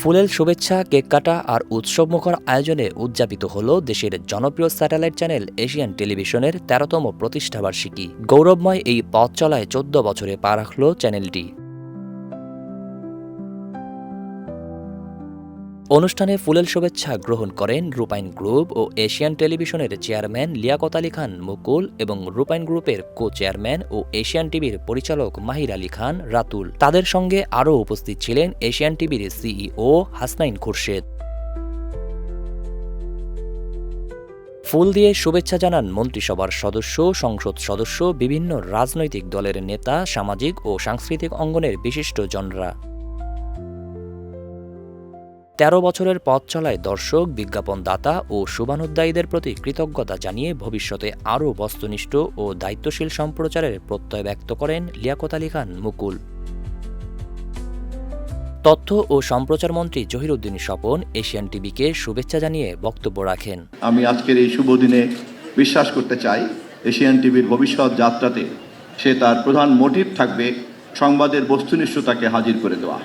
ফুলেল শুভেচ্ছা, কেক কাটা আর উৎসবমুখর আয়োজনে উদযাপিত হল দেশের জনপ্রিয় স্যাটেলাইট চ্যানেল এশিয়ান টেলিভিশনের ১৩তম প্রতিষ্ঠাবার্ষিকী। গৌরবময় এই পথ চলায় ১৪ বছরে পা রাখল চ্যানেলটি। অনুষ্ঠানে ফুলেল শুভেচ্ছা গ্রহণ করেন রূপাইন গ্রুপ ও এশিয়ান টেলিভিশনের চেয়ারম্যান লিয়াকত আলী খান মুকুল এবং রূপাইন গ্রুপের কো চেয়ারম্যান ও এশিয়ান টিভির পরিচালক মাহির আলী খান রাতুল। তাদের সঙ্গে আরও উপস্থিত ছিলেন এশিয়ান টিভির সিইও হাসনাইন খুরশেদ। ফুল দিয়ে শুভেচ্ছা জানান মন্ত্রিসভার সদস্য, সংসদ সদস্য, বিভিন্ন রাজনৈতিক দলের নেতা, সামাজিক ও সাংস্কৃতিক অঙ্গনের বিশিষ্টজনরা। ১৩ বছরের পথ চলায় দর্শক, বিজ্ঞাপনদাতা ও শুভানুধ্যায়ীদের প্রতি কৃতজ্ঞতা জানিয়ে ভবিষ্যতে আরও বস্তুনিষ্ঠ ও দায়িত্বশীল সম্প্রচারের প্রত্যয় ব্যক্ত করেন লিয়াকত আলী খান মুকুল। তথ্য ও সম্প্রচার মন্ত্রী জহিরুদ্দিন স্বপন এশিয়ান টিভিকে শুভেচ্ছা জানিয়ে বক্তব্য রাখেন। আমি আজকের এই শুভ দিনে বিশ্বাস করতে চাই, এশিয়ান টিভির ভবিষ্যৎ যাত্রাতে সে তার প্রধান মোটিভ থাকবে সংবাদের বস্তুনিষ্ঠতাকে হাজির করে দেওয়া।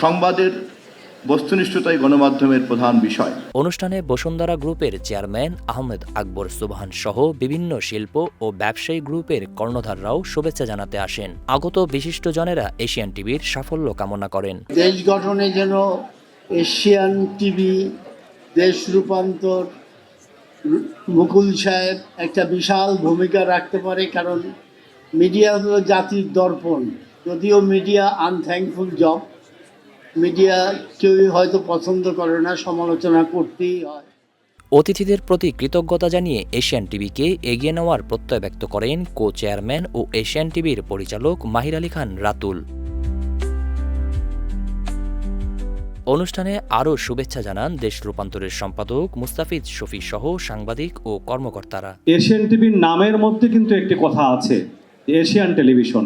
সংবাদের বস্তুনিষ্ঠতাই গণমাধ্যমের প্রধান বিষয়। অনুষ্ঠানে বসুন্ধরা গ্রুপের চেয়ারম্যান আহমেদ আকবর সুবহান সহ বিভিন্ন শিল্প ও ব্যবসায়ী গ্রুপের কর্ণধাররাও শুভেচ্ছা জানাতে আসেন। আগত বিশিষ্টজনেরা এশিয়ান টিভির সাফল্য কামনা করেন। দেশ গঠনে যেন এশিয়ান টিভি, দেশ রূপান্তর, মুকুল সাহেব একটা বিশাল ভূমিকা রাখতে পারে, কারণ মিডিয়া হলো জাতির দর্পণ। যদিও মিডিয়া আনথ্যাঙ্কফুল জব, মিডিয়া কেউই হয়তো পছন্দ করে না, সমালোচনা করতেই হয়। অতিথিদের প্রতি কৃতজ্ঞতা জানিয়ে এশিয়ান টিভিকে এগিয়ে নেওয়ার প্রত্যয় ব্যক্ত করেন কো চেয়ারম্যান ও এশিয়ান টিভির পরিচালক মাহির আলী খান রাতুল। অনুষ্ঠানে আরও শুভেচ্ছা জানান দেশ রূপান্তরের সম্পাদক মুস্তাফিজ শফি সহ সাংবাদিক ও কর্মকর্তারা। এশিয়ান টিভির নামের মধ্যে কিন্তু একটি কথা আছে, এশিয়ান টেলিভিশন।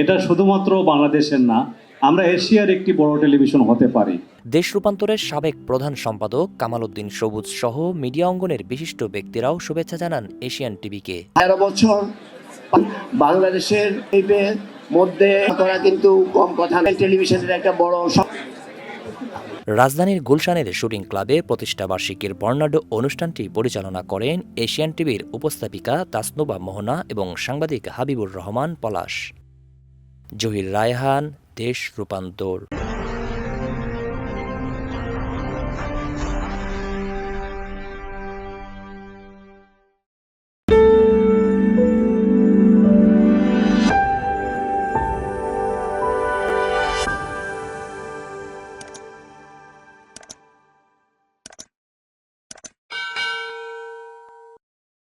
এটা শুধুমাত্র বাংলাদেশের না, আমরা এশিয়ার একটি বড় টেলিভিশন হতে পারি। দেশ রূপান্তরের সাবেক প্রধান সম্পাদক কামাল উদ্দিন সবুজ সহ মিডিয়া অঙ্গনের বিশিষ্ট ব্যক্তিরাও শুভেচ্ছা জানান এশিয়ান টিভিকে। ১৩ বছর বাংলাদেশের মধ্যে করা কিন্তু কম কথা না। টেলিভিশনের একটা বড় রাজধানীর গুলশানের শুটিং ক্লাবে প্রতিষ্ঠাবার্ষিকীর বর্ণাঢ্য অনুষ্ঠানটি পরিচালনা করেন এশিয়ান টিভির উপস্থাপিকা তাসনুবা মোহনা এবং সাংবাদিক হাবিবুর রহমান পলাশ। জহির রায়হান, দেশ রূপান্তর।